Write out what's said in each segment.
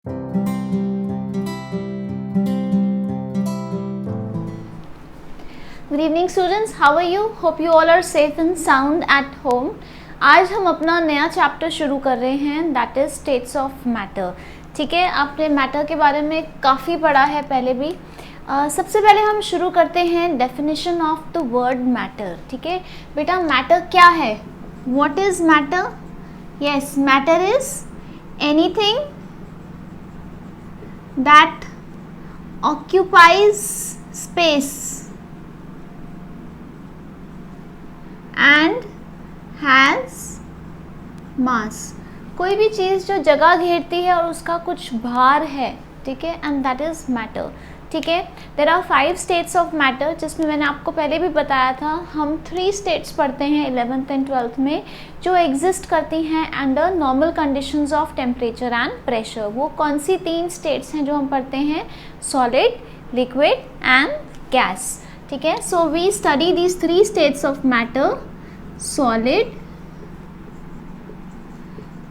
Good evening students, how are you? Hope you all are safe and sound at home. आज हम अपना नया chapter शुरू कर रहे हैं, that is states of matter. ठीक है, आपने मैटर के बारे में काफ़ी पढ़ा है पहले भी. सबसे पहले हम शुरू करते हैं definition of the word matter. ठीक है बेटा, मैटर क्या है? What is matter? Yes, matter is anything that occupies space and has मास. कोई भी चीज़ जो जगह घेरती है और उसका कुछ भार है. ठीक है, एंड दैट इज मैटर. ठीक है, there are 5 states of matter, जिसमें मैंने आपको पहले भी बताया था. हम 3 स्टेट्स पढ़ते हैं 11th एंड 12th में, जो एग्जिस्ट करती हैं under normal conditions of temperature and pressure. वो कौन सी 3 स्टेट्स हैं जो हम पढ़ते हैं? Solid, liquid and gas. ठीक है, so we study these 3 states of matter: solid,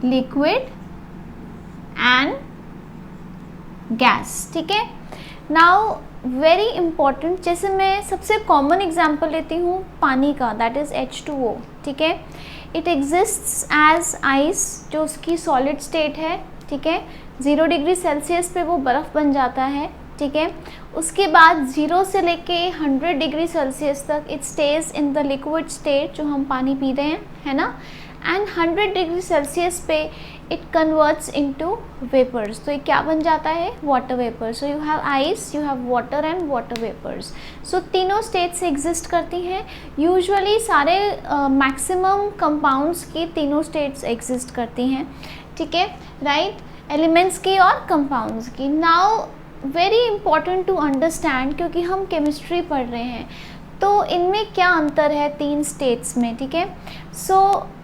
liquid and gas. ठीक है, नाउ वेरी इंपॉर्टेंट, जैसे मैं सबसे कॉमन एग्जाम्पल लेती हूँ पानी का, दैट इज H2O. ठीक है, इट एग्जिस्ट्स एज आइस, जो उसकी सॉलिड स्टेट है. ठीक है, 0 डिग्री सेल्सियस पे वो बर्फ़ बन जाता है. ठीक है, उसके बाद 0 से लेके 100 डिग्री सेल्सियस तक it stays in the liquid state, जो हम पानी पी रहे हैं, है ना. एंड 100 डिग्री सेल्सियस पे इट कन्वर्ट्स इनटू वेपर्स. तो ये क्या बन जाता है? Water vapour. So you have ice, you have water and water vapours. सो तीनों स्टेट्स एग्जिस्ट करती हैं. यूजुअली सारे मैक्सिमम कंपाउंड्स की तीनों स्टेट्स एग्जिस्ट करती हैं. ठीक है, राइट, एलिमेंट्स की और कंपाउंड्स की. Now very important to understand, क्योंकि हम केमिस्ट्री पढ़ रहे हैं, तो इनमें क्या अंतर है 3 स्टेट्स में. ठीक है, so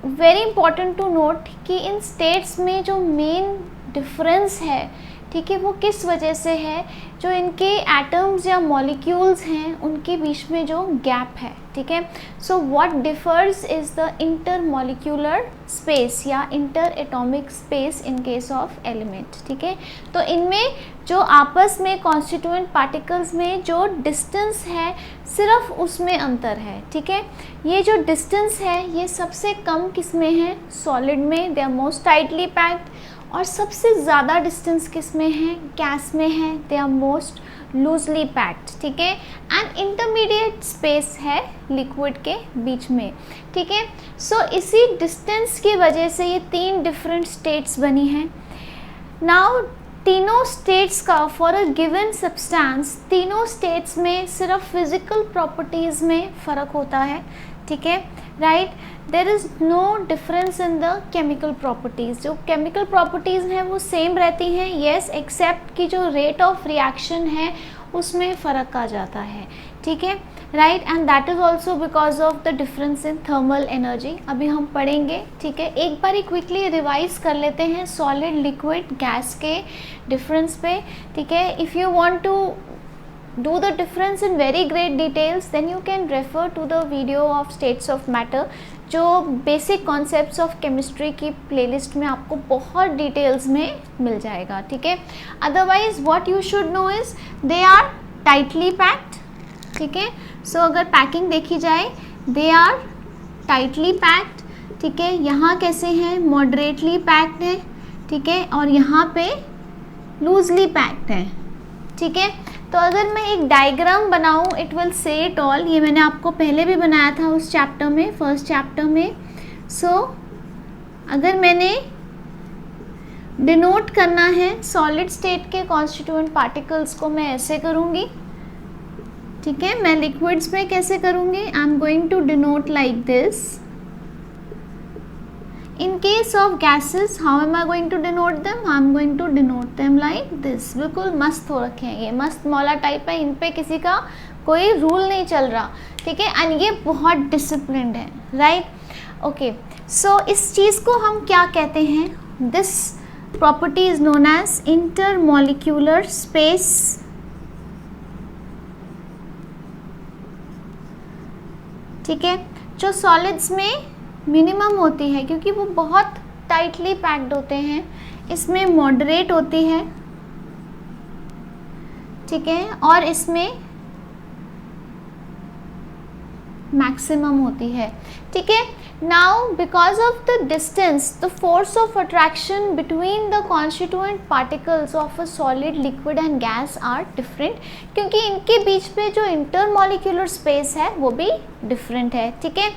very important to note कि इन स्टेट्स में जो मेन डिफरेंस है, ठीक है, वो किस वजह से है? जो इनके एटम्स या मॉलिक्यूल्स हैं उनके बीच में जो गैप है. ठीक है, so what differs is the inter molecular space या inter atomic space in case of element. ठीक है, तो इनमें जो आपस में कॉन्स्टिट्यूएंट पार्टिकल्स में जो डिस्टेंस है, सिर्फ उसमें अंतर है. ठीक है, ये जो डिस्टेंस है ये सबसे कम किस में है? सॉलिड में, they are most tightly packed. और सबसे ज़्यादा डिस्टेंस किस में है? गैस में है, they are most loosely packed. ठीक है, एंड इंटरमीडिएट स्पेस है लिक्विड के बीच में. ठीक है, सो इसी डिस्टेंस की वजह से ये 3 डिफरेंट स्टेट्स बनी हैं. नाउ तीनों स्टेट्स का फॉर अ गिवन सब्सटेंस, तीनों स्टेट्स में सिर्फ फिजिकल प्रॉपर्टीज़ में फ़र्क होता है. ठीक है, right, there is no difference in the chemical properties. जो केमिकल प्रॉपर्टीज़ हैं वो सेम रहती हैं, येस, एक्सेप्ट कि जो रेट ऑफ रिएक्शन है उसमें फ़र्क आ जाता है. ठीक है, right, and that is also because of the difference in thermal energy. अभी हम पढ़ेंगे. ठीक है, एक बार क्विकली रिवाइज कर लेते हैं सॉलिड, लिक्विड, गैस के डिफरेंस पे. ठीक है, if you want to do the difference in very great details, then you can refer to the video of states of matter, जो बेसिक कॉन्सेप्ट्स ऑफ केमिस्ट्री की playlist में आपको बहुत details में मिल जाएगा. ठीक है, otherwise what you should know is they are tightly packed. ठीक है, सो अगर पैकिंग देखी जाए, दे आर टाइटली पैक्ड. ठीक है, यहाँ कैसे हैं? मॉडरेटली पैक्ड है. ठीक है, और यहाँ पे लूजली पैक्ड है. ठीक है, तो अगर मैं एक डायग्राम बनाऊं, it will say it all. ये मैंने आपको पहले भी बनाया था उस चैप्टर में, फर्स्ट चैप्टर में. सो अगर मैंने डिनोट करना है सॉलिड स्टेट के कॉन्स्टिट्यूएंट पार्टिकल्स को, मैं ऐसे करूँगी. ठीक है, मैं लिक्विड्स में कैसे करूँगी? I am going to denote like this. In case of gases, how am I going to denote them? I am going to denote them like this. बिल्कुल मस्त हो रखे हैं, ये मस्त मौला टाइप है, इन पे किसी का कोई रूल नहीं चल रहा. ठीक है, एंड ये बहुत डिसिप्लिन्ड है, राइट. ओके, सो इस चीज़ को हम क्या कहते हैं? This property is known as intermolecular space. ठीक है, जो सॉलिड्स में मिनिमम होती है, क्योंकि वो बहुत टाइटली पैक्ड होते हैं इसमें मॉडरेट होती है, ठीक है, और इसमें मैक्सिमम होती है, ठीक है। Now because of the distance the force of attraction between the constituent particles of a solid, liquid and gas are different, क्योंकि इनके बीच में जो इंटरमॉलिक्यूलर स्पेस है वो भी डिफरेंट है, ठीक है।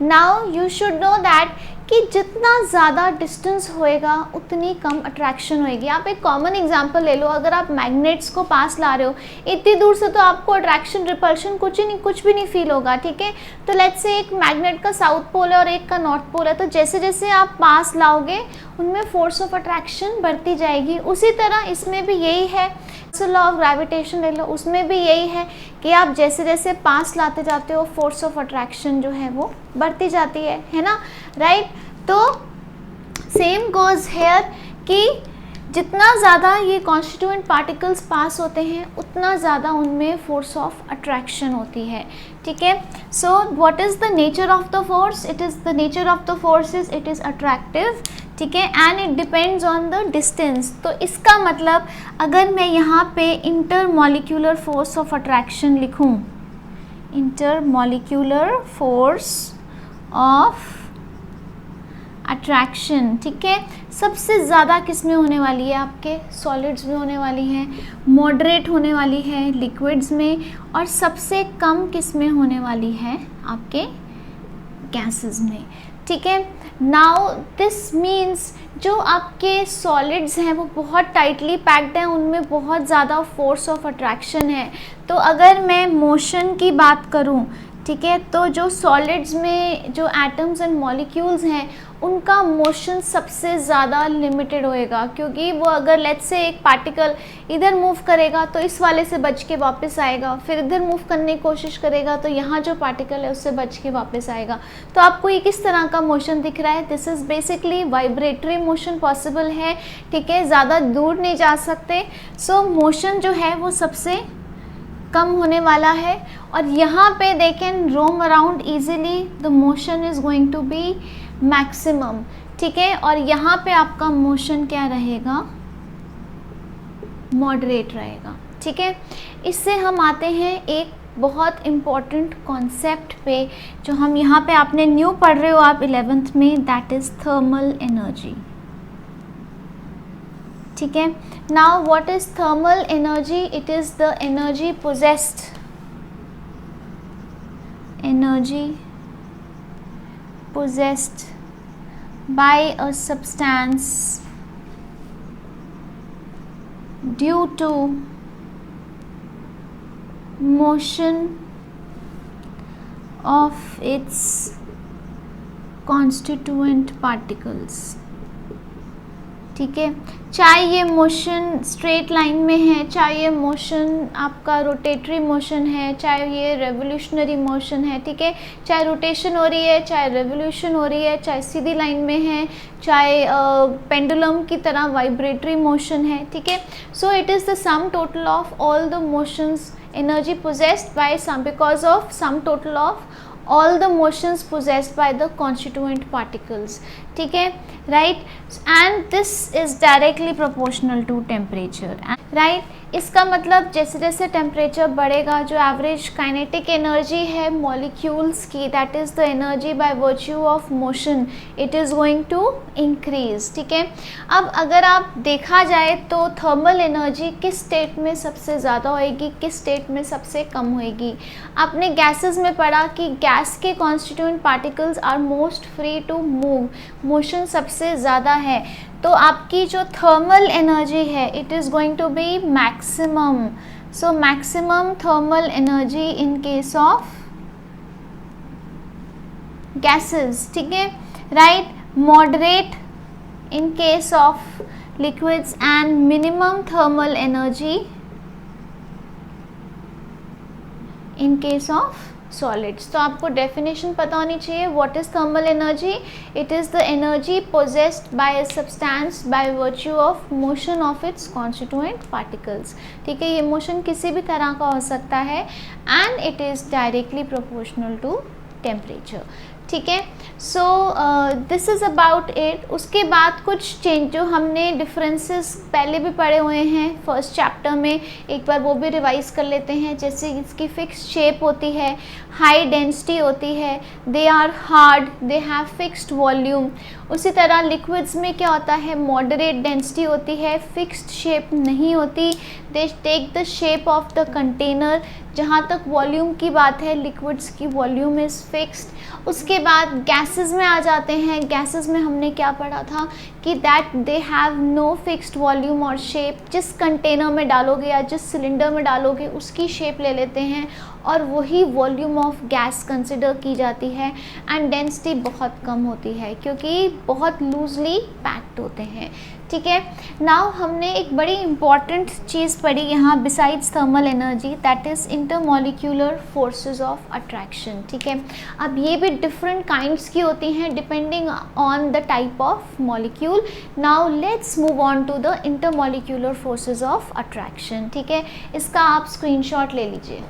Now you should know that कि जितना ज़्यादा डिस्टेंस होएगा उतनी कम अट्रैक्शन होएगी। आप एक कॉमन एग्जांपल ले लो, अगर आप मैग्नेट्स को पास ला रहे हो इतनी दूर से तो आपको अट्रैक्शन रिपल्शन कुछ भी नहीं फील होगा, ठीक है। तो लेट्स से एक मैग्नेट का साउथ पोल है और एक का नॉर्थ पोल है, तो जैसे जैसे आप पास लाओगे उनमें फोर्स ऑफ अट्रैक्शन बढ़ती जाएगी। उसी तरह इसमें भी यही है, लॉ ऑफ ग्रेविटेशन ले लो, उसमें भी यही है कि आप जैसे जैसे पास लाते जाते हो फोर्स ऑफ अट्रैक्शन जो है वो बढ़ती जाती है ना, राइट। तो सेम गोज हेयर कि जितना ज़्यादा ये कॉन्स्टिट्यूएंट पार्टिकल्स पास होते हैं उतना ज़्यादा उनमें फोर्स ऑफ अट्रैक्शन होती है, ठीक है। So what is the nature of the force? It is the nature of the force is it is attractive, ठीक है, and it depends on the distance. तो इसका मतलब अगर मैं यहाँ पे इंटरमॉलिक्यूलर फोर्स ऑफ अट्रैक्शन लिखूँ, इंटरमॉलिक्यूलर फोर्स ऑफ अट्रैक्शन, ठीक है, सबसे ज़्यादा किस में होने वाली है? आपके सॉलिड्स में होने वाली है, मॉडरेट होने वाली है लिक्विड्स में, और सबसे कम किस में होने वाली है? आपके गैसेस में, ठीक है। नाउ दिस मीन्स जो आपके सॉलिड्स हैं वो बहुत टाइटली पैक्ड हैं, उनमें बहुत ज़्यादा फोर्स ऑफ अट्रैक्शन है। तो अगर मैं मोशन की बात करूं, ठीक है, तो जो सॉलिड्स में जो एटम्स एंड मॉलिक्यूल्स हैं उनका मोशन सबसे ज़्यादा लिमिटेड होएगा, क्योंकि वो अगर लेट्स से एक पार्टिकल इधर मूव करेगा तो इस वाले से बच के वापस आएगा, फिर इधर मूव करने की कोशिश करेगा तो यहाँ जो पार्टिकल है उससे बच के वापस आएगा। तो आपको ये किस तरह का मोशन दिख रहा है? This is basically vibratory motion possible है, ठीक है, ज़्यादा दूर नहीं जा सकते। सो मोशन जो है वो सबसे कम होने वाला है, और यहाँ पे they can roam around easily, the motion is going to be maximum, ठीक है, और यहाँ पे आपका मोशन क्या रहेगा? मॉडरेट रहेगा, ठीक है। इससे हम आते हैं एक बहुत इम्पॉर्टेंट कॉन्सेप्ट पे जो हम यहाँ पे आपने न्यू पढ़ रहे हो आप 11th में, दैट इज़ थर्मल एनर्जी, ठीक है। Now what is thermal energy? It is the energy possessed by a substance due to motion of its constituent particles, ठीक है। चाहे ये मोशन स्ट्रेट लाइन में है, चाहे ये मोशन आपका रोटेटरी मोशन है, चाहे ये रेवोल्यूशनरी मोशन है, ठीक है, चाहे रोटेशन हो रही है, चाहे रेवोल्यूशन हो रही है, चाहे सीधी लाइन में है, चाहे पेंडुलम की तरह वाइब्रेटरी मोशन है, ठीक है। So it is the sum total of all the motions energy possessed by some, because of sum total of all the motions possessed by the constituent particles, ठीक है, right, and this is directly proportional to temperature, right। इसका मतलब जैसे जैसे temperature बढ़ेगा जो average kinetic energy है molecules की, that is the energy by virtue of motion, it is going to increase, ठीक है। अब अगर आप देखा जाए तो थर्मल एनर्जी किस स्टेट में सबसे ज़्यादा होएगी, किस स्टेट में सबसे कम होएगी? आपने गैसेस में पढ़ा कि गैस के constituent particles are most free to move, motion सबसे ज़्यादा है, तो आपकी जो थर्मल एनर्जी है it is going to be maximum. So maximum thermal energy in case of gases, ठीक है, right, moderate in case of liquids and minimum thermal energy in case of solids. तो आपको डेफिनेशन पता होनी चाहिए, what is thermal energy? It is the energy possessed by a substance bye virtue of motion of its constituent particles, ठीक है। ये motion किसी भी तरह का हो सकता है, and it is directly proportional to temperature, ठीक है। So this is about it. उसके बाद कुछ चेंज जो हमने डिफरेंसेस पहले भी पढ़े हुए हैं फर्स्ट चैप्टर में, एक बार वो भी रिवाइज कर लेते हैं। जैसे इसकी फिक्स शेप होती है, हाई डेंसिटी होती है, they are hard, they have fixed volume. उसी तरह लिक्विड्स में क्या होता है, मॉडरेट डेंसिटी होती है, फिक्स्ड शेप नहीं होती, they take the shape of the container. जहाँ तक वॉल्यूम की बात है, लिक्विड्स की वॉल्यूम इज़ फिक्स्ड। उसके बाद गैसेस में आ जाते हैं। गैसेस में हमने क्या पढ़ा था कि that they have no fixed volume और शेप। जिस कंटेनर में डालोगे या जिस सिलेंडर में डालोगे उसकी शेप ले लेते हैं और वही वॉल्यूम ऑफ गैस कंसिडर की जाती है। एंड डेंसिटी बहुत कम होती है क्योंकि बहुत लूजली पैक्ड होते हैं। ठीक है। नाउ हमने एक बड़ी इंपॉर्टेंट चीज़ पढ़ी यहाँ besides thermal energy, that is intermolecular forces of attraction. ठीक है। अब ये भी डिफरेंट काइंड्स की होती हैं depending on the type of molecule. Now let's move on to the intermolecular forces of attraction. ठीक है, इसका आप स्क्रीनशॉट ले लीजिए।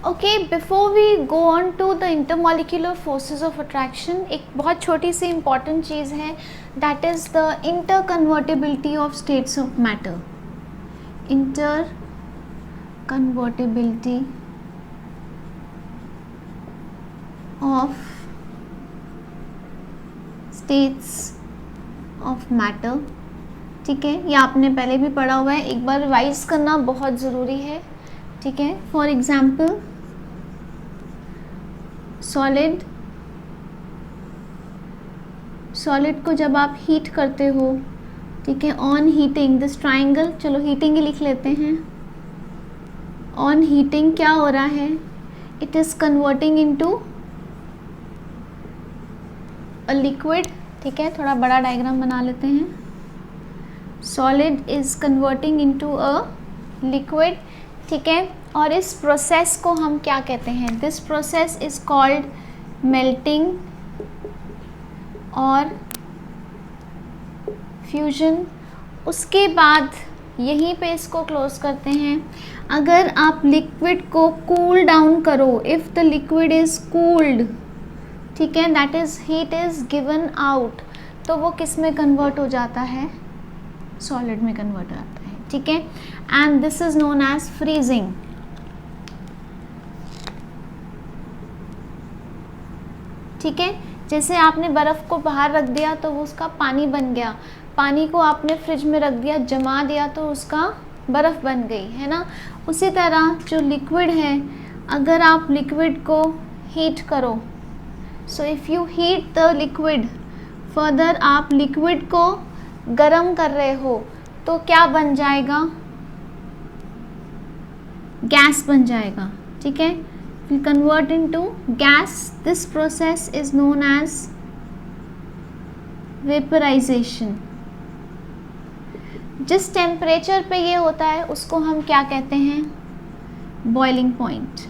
Okay, before we go on to the intermolecular forces of attraction, एक बहुत छोटी सी इंपॉर्टेंट चीज़ है, that is the interconvertibility of states of matter. Interconvertibility of states of matter. ठीक है, ये आपने पहले भी पढ़ा हुआ है, एक बार रिवाइज करना बहुत ज़रूरी है। ठीक है, फॉर एग्जाम्पल सॉलिड को जब आप हीट करते हो, ठीक है, ऑन हीटिंग दिस ट्राइंगल, चलो हीटिंग ही लिख लेते हैं। ऑन हीटिंग क्या हो रहा है, it is converting into a liquid. ठीक है, थोड़ा बड़ा डायग्राम बना लेते हैं। Solid is converting into a liquid. ठीक है, और इस प्रोसेस को हम क्या कहते हैं, this process is called melting और फ्यूजन। उसके बाद यहीं पे इसको क्लोज करते हैं। अगर आप लिक्विड को कूल डाउन करो, if the liquid is cooled, ठीक है, that is heat is given out, तो वो किस में कन्वर्ट हो जाता है, सॉलिड में कन्वर्ट हो जाता है। ठीक है, and this is known as freezing. ठीक है, जैसे आपने बर्फ़ को बाहर रख दिया तो वो उसका पानी बन गया, पानी को आपने फ्रिज में रख दिया, जमा दिया तो उसका बर्फ़ बन गई, है ना। उसी तरह जो लिक्विड है, अगर आप लिक्विड को हीट करो, so if you heat the liquid further, आप लिक्विड को गर्म कर रहे हो तो क्या बन जाएगा, गैस बन जाएगा। ठीक है, will convert into gas. This process is known as vaporization. जिस टेम्परेचर पे ये होता है उसको हम क्या कहते हैं, बॉइलिंग पॉइंट।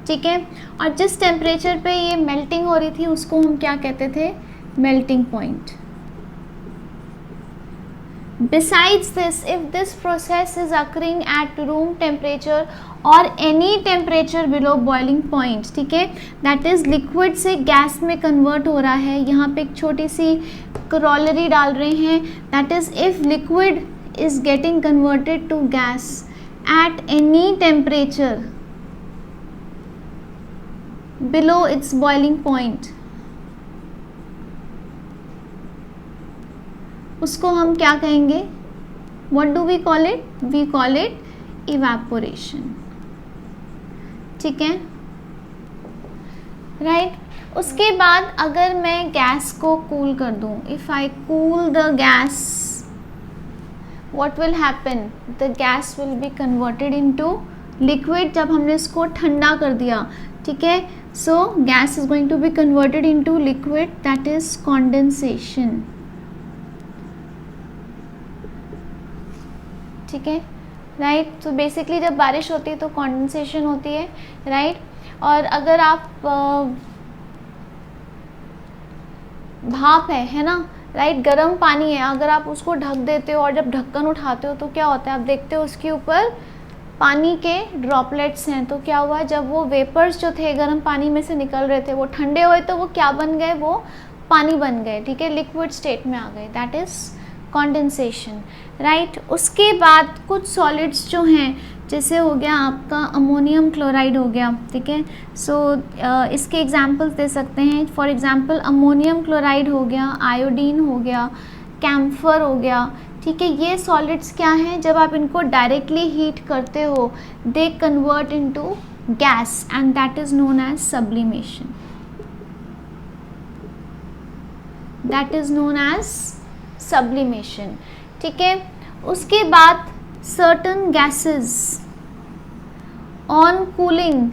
ठीक है, और जिस टेम्परेचर पे ये मेल्टिंग हो रही थी उसको हम क्या कहते थे, melting point. Besides this, if this process is occurring at room temperature or any temperature below boiling point, ठीक है, that is liquid से गैस में convert हो रहा है। यहाँ पे एक छोटी सी corollary डाल रहे हैं, that is if liquid is getting converted to gas at any temperature below its boiling point, उसको हम क्या कहेंगे, what do we call it, we call it evaporation। ठीक है, राइट। उसके बाद अगर मैं गैस को कूल कर दूं, if I cool the gas, what will happen, the gas will be converted into liquid। जब हमने इसको ठंडा कर दिया, ठीक है, so gas is going to be converted into liquid, that is condensation। ठीक है, राइट। तो बेसिकली जब बारिश होती है तो कंडेंसेशन होती है, राइट। और अगर आप भाप है ना, राइट, गर्म पानी है, अगर आप उसको ढक देते हो और जब ढक्कन उठाते हो तो क्या होता है, आप देखते हो उसके ऊपर पानी के ड्रॉपलेट्स हैं, तो क्या हुआ, जब वो वेपर्स जो थे गर्म पानी में से निकल रहे थे वो ठंडे हुए तो वो क्या बन गए, वो पानी बन गए, ठीक है, लिक्विड स्टेट में आ गए, दैट इज़ कंडेंसेशन, राइट। उसके बाद कुछ सॉलिड्स जो हैं, जैसे हो गया आपका अमोनियम क्लोराइड हो गया, ठीक है, सो इसके एग्जांपल्स दे सकते हैं, फॉर एग्जांपल अमोनियम क्लोराइड हो गया, आयोडीन हो गया, कैम्फर हो गया, ठीक है। ये सॉलिड्स क्या हैं, जब आप इनको डायरेक्टली हीट करते हो they convert into gas and that is known as sublimation, that is known as sublimation, ठीक है। उसके बाद certain gases on cooling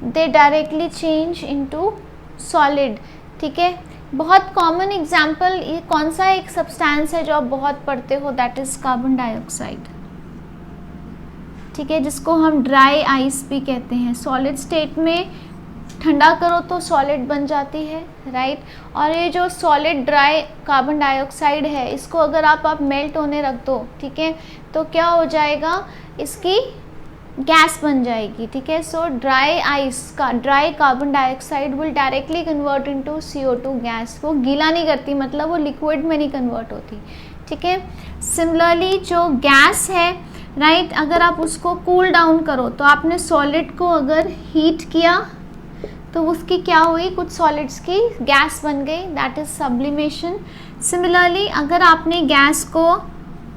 they directly change into solid, ठीक है। बहुत कॉमन एग्जाम्पल ये कौन सा एक सब्सटेंस है जो आप बहुत पढ़ते हो, दैट इज कार्बन डाइऑक्साइड, ठीक है, जिसको हम ड्राई आइस भी कहते हैं। सॉलिड स्टेट में ठंडा करो तो सॉलिड बन जाती है, राइट। और ये जो सॉलिड ड्राई कार्बन डाइऑक्साइड है, इसको अगर आप मेल्ट होने रख दो, ठीक है, तो क्या हो जाएगा, इसकी गैस बन जाएगी, ठीक है। सो ड्राई आइस का dry carbon dioxide will directly convert into CO2 gas, वो गीला नहीं करती, मतलब वो लिक्विड में नहीं कन्वर्ट होती, ठीक है। सिमिलरली जो गैस है, राइट, अगर आप उसको कूल डाउन करो, तो आपने सॉलिड को अगर हीट किया तो उसकी क्या हुई, कुछ सॉलिड्स की गैस बन गई, दैट इज सब्लिमेशन। सिमिलरली अगर आपने गैस को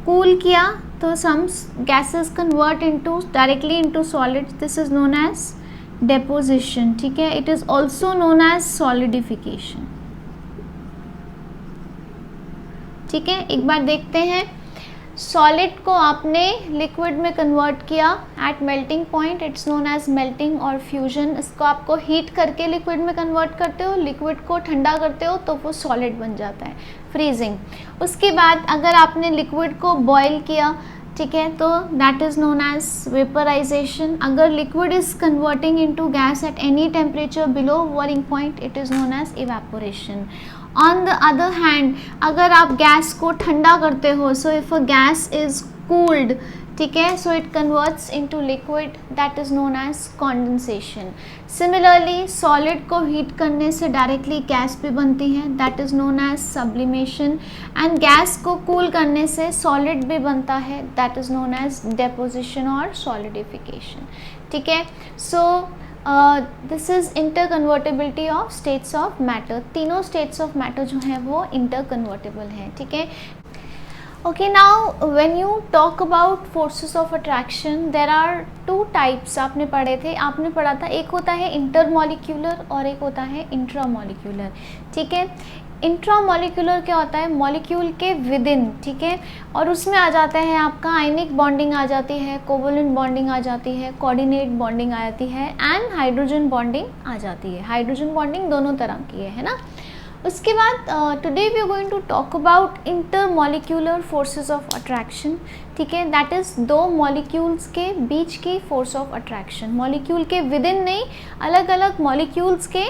कूल किया तो some gases convert into directly into solids, this is known as deposition, ठीक है, it is also known as solidification, ठीक है। एक बार देखते हैं, सॉलिड को आपने लिक्विड में कन्वर्ट किया at melting point, it's known as melting और फ्यूजन। इसको आपको हीट करके लिक्विड में कन्वर्ट करते हो, लिक्विड को ठंडा करते हो तो वो सॉलिड बन जाता है, फ्रीजिंग। उसके बाद अगर आपने लिक्विड को बॉयल किया, ठीक है, तो that is known as vaporisation. अगर liquid is converting into gas at any temperature below boiling point, it is known as evaporation. On the other hand अगर आप गैस को ठंडा करते हो, so if a gas is cooled, ठीक है, so it converts into liquid, that is known as condensation. Similarly solid को heat करने से डायरेक्टली गैस भी बनती है, that is known as sublimation. And gas को कूल करने से सॉलिड भी बनता है, that is known as deposition और सॉलिडिफिकेशन, ठीक है। So this is interconvertibility of states of matter. तीनों स्टेट्स ऑफ मैटर जो हैं वो इंटरकन्वर्टेबल हैं, ठीक है। Okay, now when you talk about forces of attraction, there are two types आपने पढ़े थे, आपने पढ़ा था, एक होता है इंटरमॉलिक्यूलर और एक होता है इंट्रामॉलिक्यूलर, ठीक है। इंट्रामॉलिक्यूलर क्या होता है, मॉलिक्यूल के विद इन, ठीक है, और उसमें आ जाता है आपका आयनिक बॉन्डिंग आ जाती है, कोवलेंट बॉन्डिंग आ जाती है, कोऑर्डिनेट बॉन्डिंग आ जाती है एंड हाइड्रोजन बॉन्डिंग आ जाती है। हाइड्रोजन बॉन्डिंग दोनों तरह की है ना। उसके बाद today we are going to talk about intermolecular forces of attraction, ठीक है, दैट इज़ दो मॉलिक्यूल्स के बीच की फोर्स ऑफ अट्रैक्शन। मॉलिक्यूल के विद इन नहीं, अलग अलग मॉलिक्यूल्स के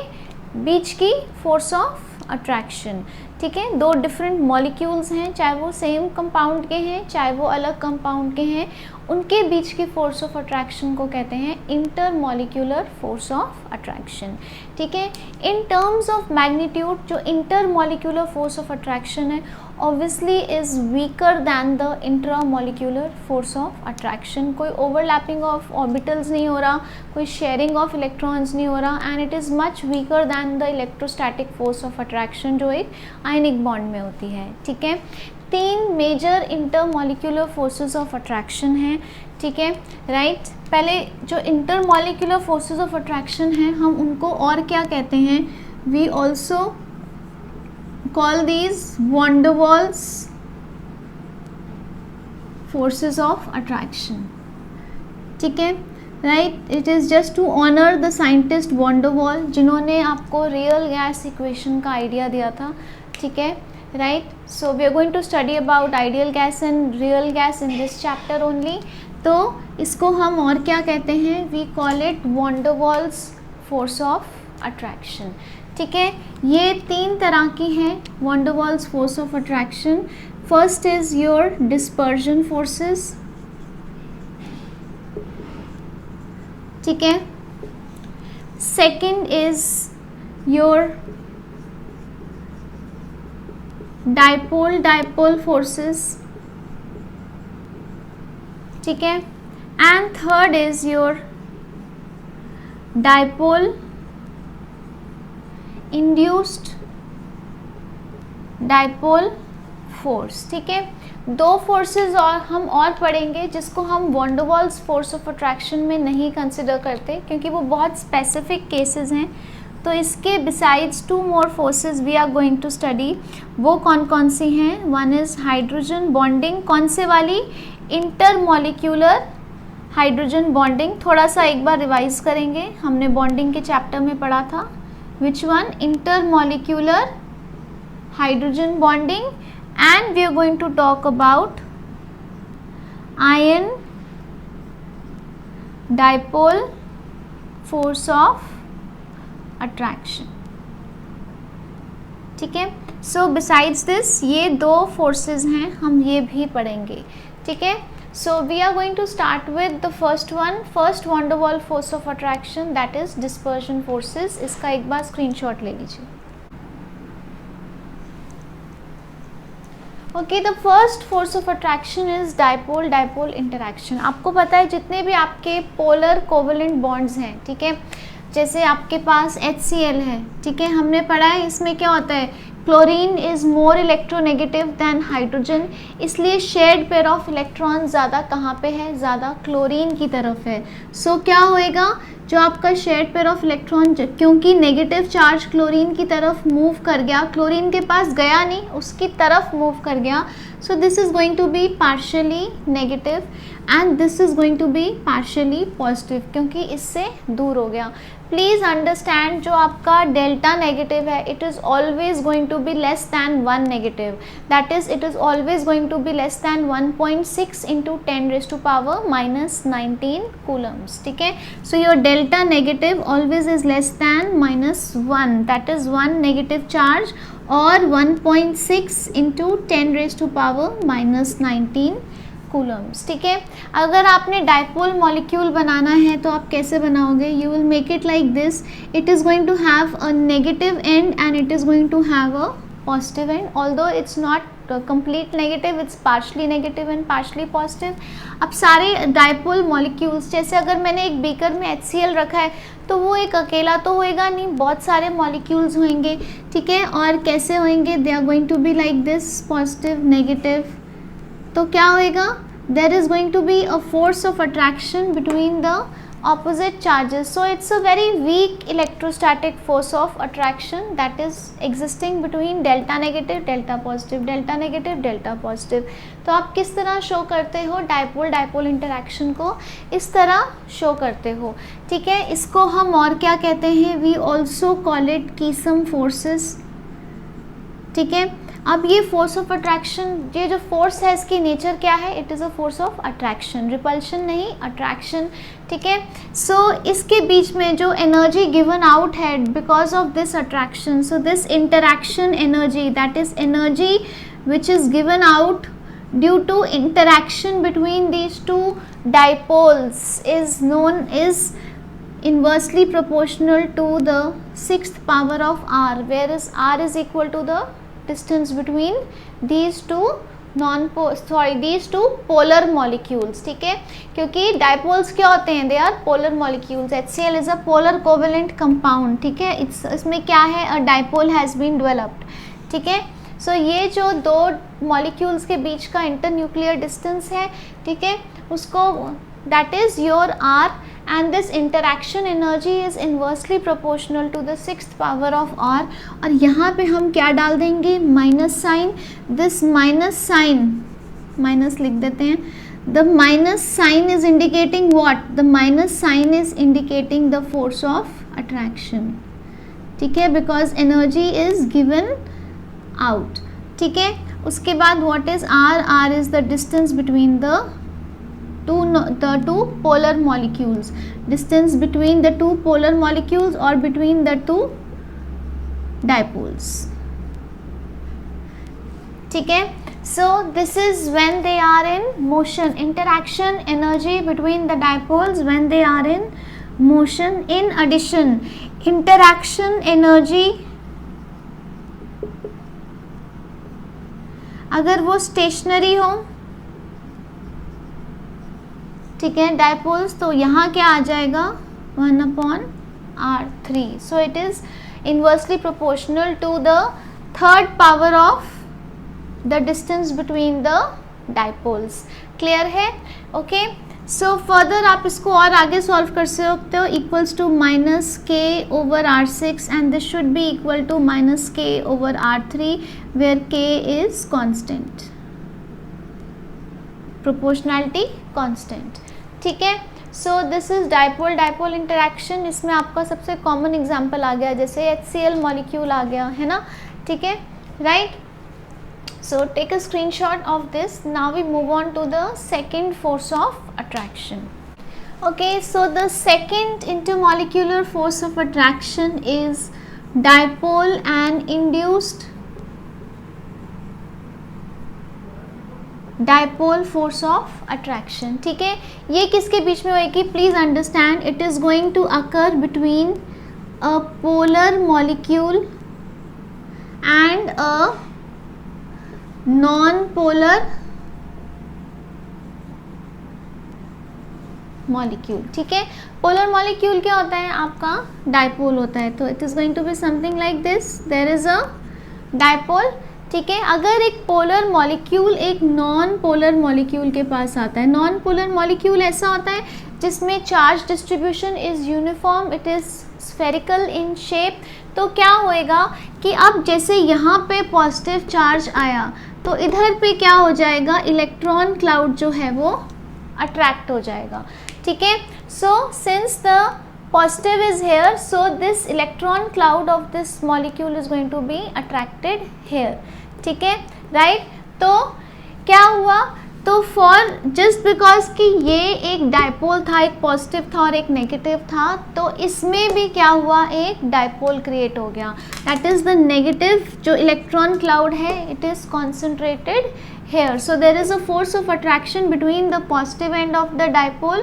बीच की फोर्स ऑफ अट्रैक्शन, ठीक है। दो डिफरेंट मॉलिक्यूल्स हैं, चाहे वो सेम कंपाउंड के हैं चाहे वो अलग कंपाउंड के हैं, उनके बीच की फोर्स ऑफ अट्रैक्शन को कहते हैं इंटरमॉलिक्यूलर फोर्स ऑफ अट्रैक्शन, ठीक है। इन टर्म्स ऑफ मैग्नीट्यूड जो इंटरमॉलिक्यूलर फोर्स ऑफ अट्रैक्शन है obviously is weaker than the intramolecular force of attraction. कोई ओवरलैपिंग ऑफ ऑर्बिटल्स नहीं हो रहा, कोई शेयरिंग ऑफ इलेक्ट्रॉन्स नहीं हो रहा, and it is much weaker than the electrostatic force of attraction जो एक आयनिक बॉन्ड में होती है, ठीक है। तीन major intermolecular forces of attraction हैं, ठीक है, राइट। पहले जो इंटरमॉलिक्यूलर फोर्सेस ऑफ अट्रैक्शन हैं हम उनको और क्या कहते हैं, we also call these van der Waals forces of attraction, ठीक है, right. It is just to honour the scientist van der Waal जिन्होंने आपको रियल गैस इक्वेशन का आइडिया दिया था, ठीक है, right. So we are going to study about ideal gas and real gas in this chapter only. तो इसको हम और क्या कहते हैं, we call it van der Waals force of attraction, ठीक है। ये तीन तरह की हैं van der Waals force of attraction. First is your dispersion forces, ठीक है। Second is your dipole forces, ठीक है। And third is your dipole induced dipole force, ठीक है। दो फोर्सेस और हम और पढ़ेंगे जिसको हम von der Waals force of attraction में नहीं कंसिडर करते क्योंकि वो बहुत स्पेसिफिक केसेस हैं। तो इसके besides two more forces we are going to study. वो कौन कौन सी हैं? One is hydrogen bonding. कौन से वाली? Intermolecular hydrogen bonding. थोड़ा सा एक बार रिवाइज करेंगे, हमने बॉन्डिंग के चैप्टर में पढ़ा था। Which one? Intermolecular hydrogen bonding. And we are going to talk about ion dipole force of attraction, ठीक है। सो बिसाइड्स दिस ये दो फोर्सेस हैं, हम ये भी पढ़ेंगे, ठीक है। So we are going to start with the first van der Waal force of attraction, that is dispersion forces. इसका एक बार स्क्रीनशॉट ले लीजिए। Okay, the first force of attraction is dipole interaction. आपको पता है जितने भी आपके पोलर कोवेलेंट बॉन्ड्स हैं, ठीक है, जैसे आपके पास HCl है, ठीक है, हमने पढ़ा है इसमें क्या होता है, chlorine is more electronegative than hydrogen, इसलिए शेयर्ड पेयर ऑफ इलेक्ट्रॉन ज़्यादा कहाँ पे है, ज़्यादा क्लोरीन की तरफ है। सो क्या होएगा, जो आपका शेयर्ड पेयर ऑफ इलेक्ट्रॉन, क्योंकि नेगेटिव चार्ज क्लोरीन की तरफ मूव कर गया, क्लोरीन के पास गया नहीं, उसकी तरफ मूव कर गया, so this is going to be partially negative and this is going to be partially positive, क्योंकि इससे दूर हो गया। प्लीज़ अंडरस्टैंड, जो आपका डेल्टा नेगेटिव है, it is always going to be less than 1 negative, that is it is always going to be less than 1.6 into 10⁻⁻19 coulombs, ठीक है। So your delta negative always is less than -1, that is 1 negative charge, और 1.6 into 10⁻⁻19 coulombs, ठीक है। अगर आपने dipole molecule बनाना है तो आप कैसे बनाओगे? You will make it like this, it is going to have a negative end and it is going to have a positive end, although it's not complete negative, it's partially negative and partially positive. अब सारे dipole molecules, जैसे अगर मैंने एक beaker में HCl रखा है तो वो एक अकेला तो होएगा नहीं, बहुत सारे मॉलिक्यूल्स होंगे, ठीक है। और कैसे होंगे? They are going to be like this, positive negative. तो क्या होएगा? There is going to be a force of attraction between the opposite charges, so it's a very weak electrostatic force of attraction that is existing between delta negative delta positive, delta negative delta positive। तो आप किस तरह show करते हो dipole interaction को? इस तरह show करते हो, ठीक है। इसको हम और क्या कहते हैं? We also call it Keesom forces, ठीक है। अब ये फोर्स ऑफ अट्रैक्शन, ये जो फोर्स है इसकी नेचर क्या है? It is a force of attraction, repulsion नहीं, अट्रैक्शन, ठीक है। सो इसके बीच में जो एनर्जी गिवन आउट है because of this attraction, so this interaction energy, that is energy which is given out due to interaction between these two dipoles is known is inversely proportional to the 6th power of r, whereas r is equal to the distance between these two polar molecules, ठीक है। क्योंकि dipoles क्या होते हैं? They are polar molecules. HCl is a polar covalent compound, ठीक है। इसमें क्या है? A dipole has been developed, ठीक है। सो ये जो दो मॉलिक्यूल्स के बीच का इंटरन्यूक्लियर डिस्टेंस है, ठीक है, उसको that is your r, and this interaction energy is inversely proportional to the 6th power of r। और यहाँ पे हम क्या डाल देंगे? Minus sign. This minus sign, minus लिख देते हैं। The minus sign is indicating what? The minus sign is indicating the force of attraction, ठीक है, because energy is given out, ठीक है। उसके बाद what is r? r is the distance between the two polar molecules, distance between the two polar molecules or between the two dipoles, ठीक है। So this is when they are in motion, interaction energy between the dipoles when they are in motion in addition interaction energy, अगर वो stationery हो, ठीक है, dipoles, तो यहाँ क्या आ जाएगा 1/r3. So it is inversely proportional to the third power of the distance between the dipoles. Clear है? ओके. सो फर्दर आप इसको और आगे सॉल्व कर सकते हो. Equals to -k/r6 and this should be equal to -k/r3 where k is constant, proportionality constant. ठीक है. So this is dipole dipole interaction. इसमें आपका सबसे कॉमन एग्जांपल आ गया, जैसे HCl मॉलिक्यूल आ गया है ना. ठीक है, right. So take a screenshot of this. Now we move on to the second force of attraction. Okay, so the second intermolecular force of attraction is dipole and induced dipole force of attraction. ठीक है, ये किसके बीच में होएगी? Please understand, it is going to occur between a polar molecule and a non-polar molecule. ठीक है, polar molecule क्या होता है? आपका डायपोल होता है. तो it is going to be something like this. There is a dipole. ठीक है, अगर एक पोलर मॉलिक्यूल एक नॉन पोलर मॉलिक्यूल के पास आता है, नॉन पोलर मॉलिक्यूल ऐसा होता है जिसमें charge distribution is uniform, it is spherical in shape. तो क्या होएगा कि अब जैसे यहाँ पे पॉजिटिव चार्ज आया तो इधर पे क्या हो जाएगा? इलेक्ट्रॉन क्लाउड जो है वो अट्रैक्ट हो जाएगा. ठीक है. So since the positive is here, so this electron cloud of this molecule is going to be attracted here. ठीक है, राइट. तो क्या हुआ? तो फॉर जस्ट बिकॉज कि ये एक डायपोल था, एक पॉजिटिव था और एक नेगेटिव था, तो इसमें भी क्या हुआ? एक डायपोल क्रिएट हो गया. दैट इज द नेगेटिव जो इलेक्ट्रॉन क्लाउड है, it is concentrated here. So there is a force of attraction between the positive end of the dipole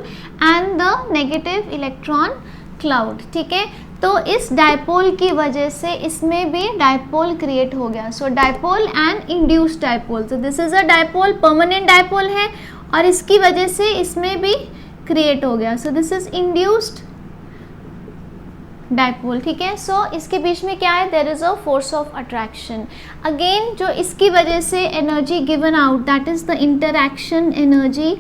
and the negative electron cloud. ठीक है, तो इस dipole की वजह से इसमें भी डायपोल क्रिएट हो गया. सो डायपोल एंड इंड्यूस्ड डायपोल. तो this is a dipole, permanent dipole है और इसकी वजह से इसमें भी क्रिएट हो गया. So this is induced dipole. ठीक है. सो इसके बीच में क्या है? There is a force of attraction. Again जो इसकी वजह से energy given out, that is the interaction energy.